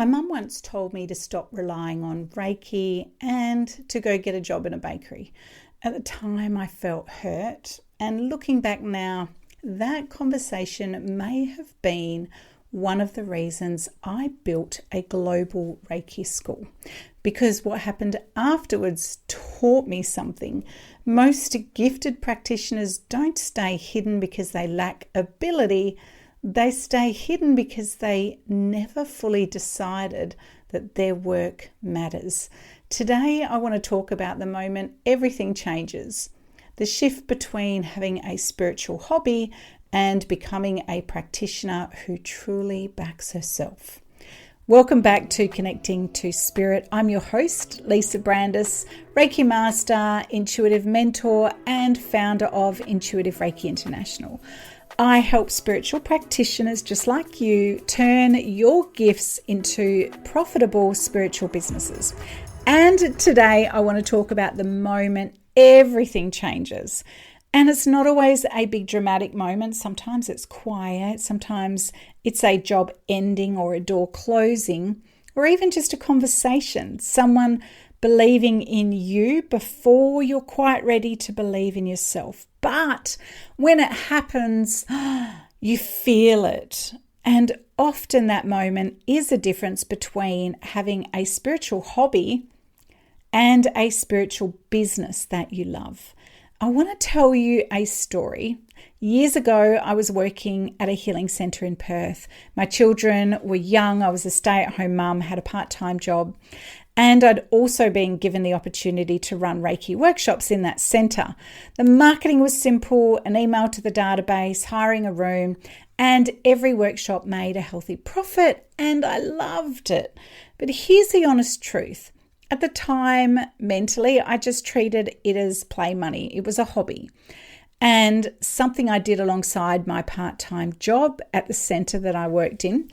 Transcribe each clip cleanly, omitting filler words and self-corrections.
My mum once told me to stop relying on Reiki and to go get a job in a bakery. At the time, I felt hurt, and looking back now, that conversation may have been one of the reasons I built a global Reiki school, because what happened afterwards taught me something. Most gifted practitioners don't stay hidden because they lack ability. They stay hidden because they never fully decided that their work matters. Today, I want to talk about the moment everything changes. The shift between having a spiritual hobby and becoming a practitioner who truly backs herself. Welcome back to Connecting to Spirit. I'm your host, Lisa Brandis, Reiki Master, Intuitive Mentor, and founder of Intuitive Reiki International. I help spiritual practitioners just like you turn your gifts into profitable spiritual businesses. And today I want to talk about the moment everything changes. And it's not always a big dramatic moment. Sometimes it's quiet. Sometimes it's a job ending or a door closing, or even just a conversation. Someone believing in you before you're quite ready to believe in yourself. But when it happens, you feel it. And often that moment is the difference between having a spiritual hobby and a spiritual business that you love. I want to tell you a story. Years ago, I was working at a healing centre in Perth. My children were young. I was a stay-at-home mum, had a part-time job. And I'd also been given the opportunity to run Reiki workshops in that centre. The marketing was simple, an email to the database, hiring a room, and every workshop made a healthy profit, and I loved it. But here's the honest truth. At the time, mentally, I just treated it as play money. It was a hobby and something I did alongside my part-time job at the centre that I worked in.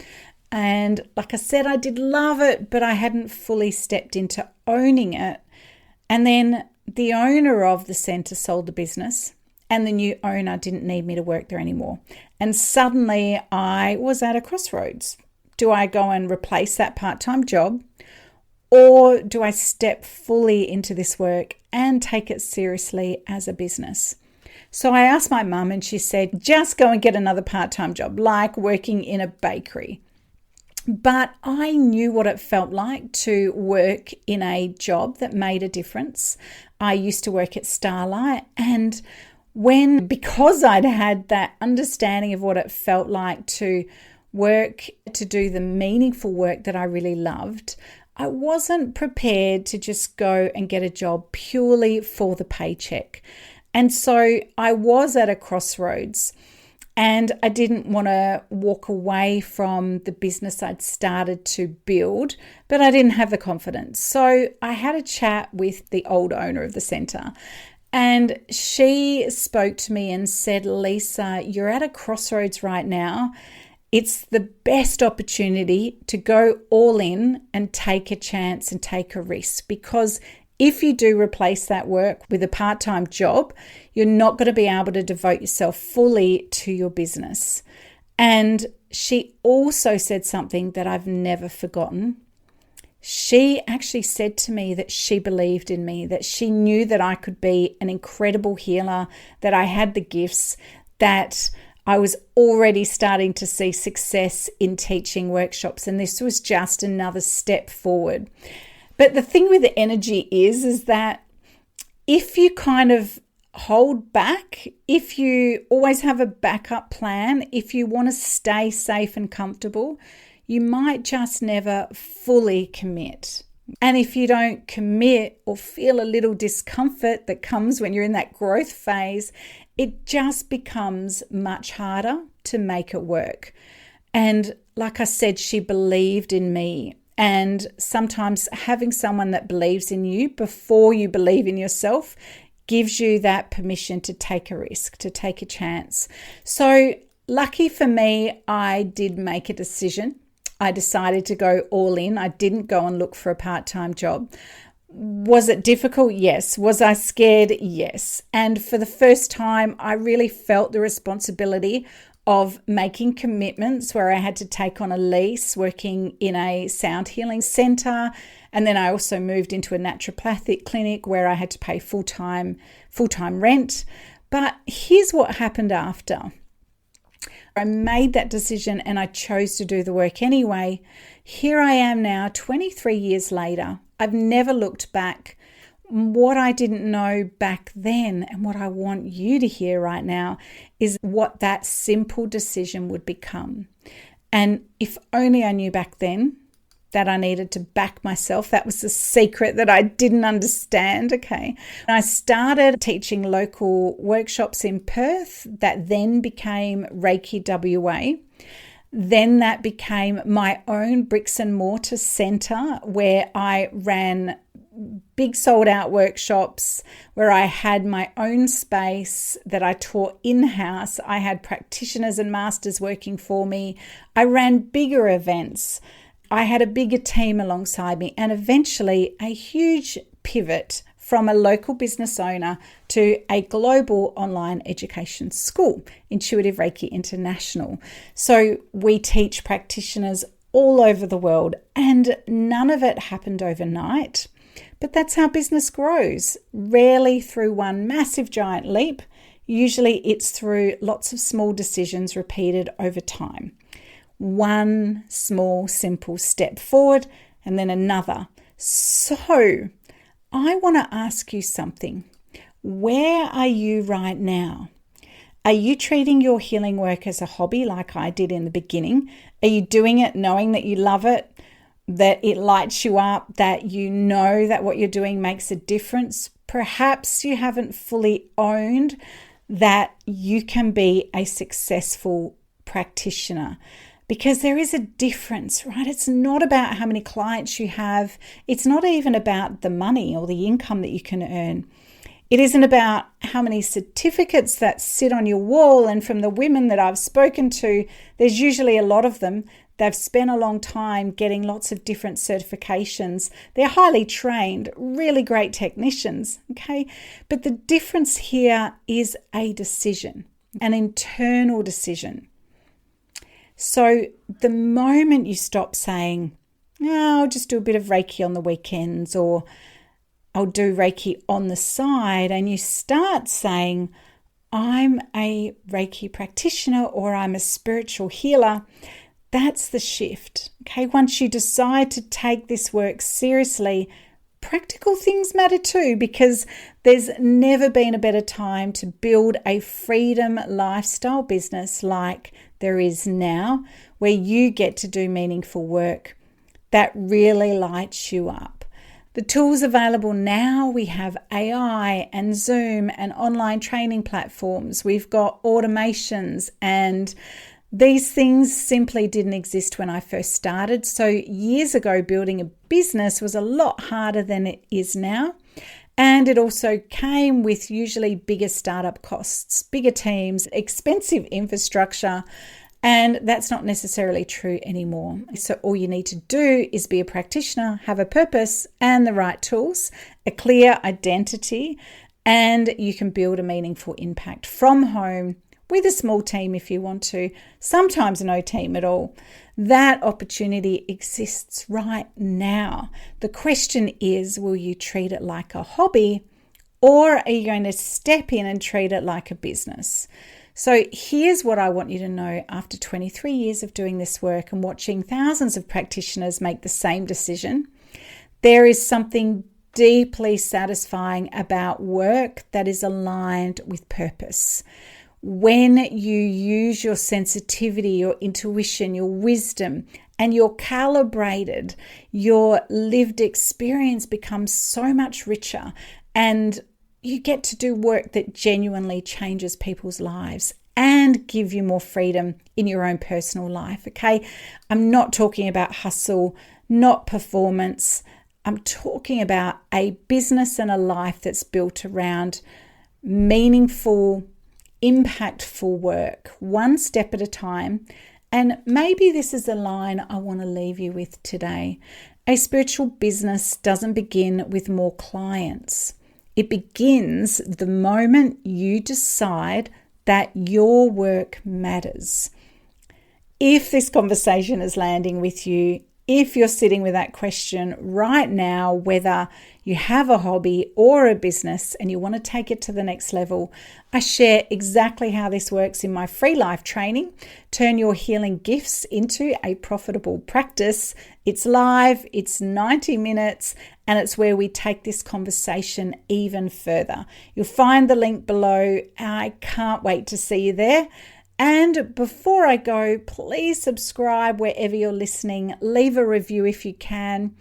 And like I said, I did love it, but I hadn't fully stepped into owning it. And then the owner of the centre sold the business, and the new owner didn't need me to work there anymore. And suddenly I was at a crossroads. Do I go and replace that part-time job? Or do I step fully into this work and take it seriously as a business? So I asked my mum, and she said, just go and get another part-time job, like working in a bakery. But I knew what it felt like to work in a job that made a difference. I used to work at Starlight, and because I'd had that understanding of what it felt like to work, to do the meaningful work that I really loved, I wasn't prepared to just go and get a job purely for the paycheck. And so I was at a crossroads, and I didn't want to walk away from the business I'd started to build, but I didn't have the confidence. So I had a chat with the old owner of the centre, and she spoke to me and said, Lisa, you're at a crossroads right now. It's the best opportunity to go all in and take a chance and take a risk, because if you do replace that work with a part-time job, you're not going to be able to devote yourself fully to your business. And she also said something that I've never forgotten. She actually said to me that she believed in me, that she knew that I could be an incredible healer, that I had the gifts, that I was already starting to see success in teaching workshops, and this was just another step forward. But the thing with the energy is that if you kind of hold back, if you always have a backup plan, if you want to stay safe and comfortable, you might just never fully commit. And if you don't commit or feel a little discomfort that comes when you're in that growth phase, it just becomes much harder to make it work. And like I said, she believed in me. And sometimes having someone that believes in you before you believe in yourself gives you that permission to take a risk, to take a chance. So lucky for me, I did make a decision. I decided to go all in. I didn't go and look for a part-time job. Was it difficult? Yes. Was I scared? Yes. And for the first time, I really felt the responsibility of making commitments where I had to take on a lease working in a sound healing centre. And then I also moved into a naturopathic clinic where I had to pay full-time rent. But here's what happened after. I made that decision and I chose to do the work anyway. Here I am now, 23 years later. I've never looked back. What I didn't know back then and what I want you to hear right now is what that simple decision would become. And if only I knew back then that I needed to back myself. That was the secret that I didn't understand, okay? And I started teaching local workshops in Perth that then became Reiki WA. Then that became my own bricks and mortar centre where I ran big sold out workshops, where I had my own space that I taught in-house. I had practitioners and masters working for me. I ran bigger events. I had a bigger team alongside me, and eventually a huge pivot from a local business owner to a global online education school, Intuitive Reiki International. So we teach practitioners all over the world, and none of it happened overnight. But that's how business grows, rarely through one massive giant leap. Usually it's through lots of small decisions repeated over time. One small, simple step forward and then another. So I want to ask you something. Where are you right now? Are you treating your healing work as a hobby like I did in the beginning? Are you doing it knowing that you love it, that it lights you up, that you know that what you're doing makes a difference? Perhaps you haven't fully owned that you can be a successful practitioner, because there is a difference, right? It's not about how many clients you have. It's not even about the money or the income that you can earn. It isn't about how many certificates that sit on your wall. And from the women that I've spoken to, there's usually a lot of them. They've spent a long time getting lots of different certifications. They're highly trained, really great technicians, okay? But the difference here is a decision, an internal decision. So the moment you stop saying, oh, I'll just do a bit of Reiki on the weekends, or I'll do Reiki on the side, and you start saying, I'm a Reiki practitioner or I'm a spiritual healer, that's the shift. Okay, once you decide to take this work seriously, practical things matter too, because there's never been a better time to build a freedom lifestyle business like there is now, where you get to do meaningful work that really lights you up. The tools available now, we have AI and Zoom and online training platforms. We've got automations, and these things simply didn't exist when I first started. So years ago, building a business was a lot harder than it is now. And it also came with usually bigger startup costs, bigger teams, expensive infrastructure. And that's not necessarily true anymore. So all you need to do is be a practitioner, have a purpose and the right tools, a clear identity, and you can build a meaningful impact from home with a small team if you want to, sometimes no team at all. That opportunity exists right now. The question is, will you treat it like a hobby, or are you going to step in and treat it like a business? So here's what I want you to know after 23 years of doing this work and watching thousands of practitioners make the same decision. There is something deeply satisfying about work that is aligned with purpose. When you use your sensitivity, your intuition, your wisdom, and you're calibrated, your lived experience becomes so much richer, and you get to do work that genuinely changes people's lives and give you more freedom in your own personal life, okay? I'm not talking about hustle, not performance. I'm talking about a business and a life that's built around meaningful, impactful work, one step at a time. And maybe this is the line I want to leave you with today. A spiritual business doesn't begin with more clients. It begins the moment you decide that your work matters. If this conversation is landing with you, if you're sitting with that question right now, whether you have a hobby or a business and you want to take it to the next level, I share exactly how this works in my free life training, Turn Your Healing Gifts into a Profitable Practice. It's live, it's 90 minutes, and it's where we take this conversation even further. You'll find the link below. I can't wait to see you there. And before I go, please subscribe wherever you're listening. Leave a review if you can,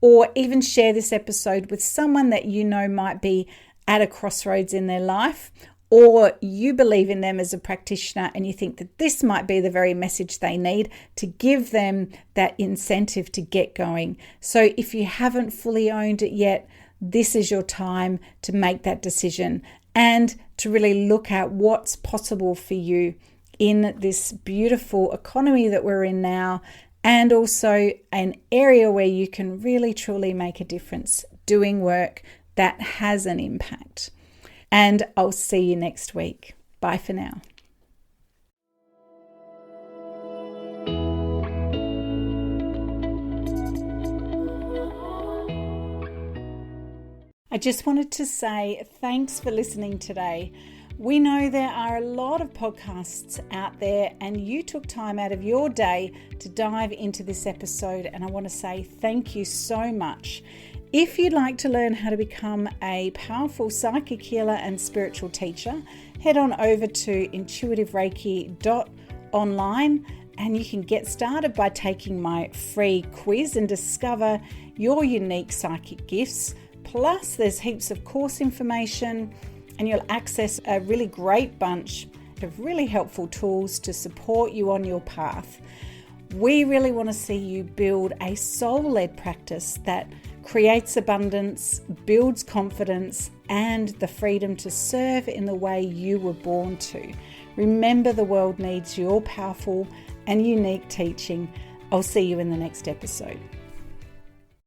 or even share this episode with someone that you know might be at a crossroads in their life, or you believe in them as a practitioner and you think that this might be the very message they need to give them that incentive to get going. So if you haven't fully owned it yet, this is your time to make that decision and to really look at what's possible for you in this beautiful economy that we're in now, and also an area where you can really truly make a difference doing work that has an impact. And I'll see you next week. Bye for now. I just wanted to say thanks for listening today. We know there are a lot of podcasts out there, and you took time out of your day to dive into this episode, and I want to say thank you so much. If you'd like to learn how to become a powerful psychic healer and spiritual teacher, head on over to intuitivereiki.online and you can get started by taking my free quiz and discover your unique psychic gifts. Plus, there's heaps of course information, and you'll access a really great bunch of really helpful tools to support you on your path. We really want to see you build a soul-led practice that creates abundance, builds confidence, and the freedom to serve in the way you were born to. Remember, the world needs your powerful and unique teaching. I'll see you in the next episode.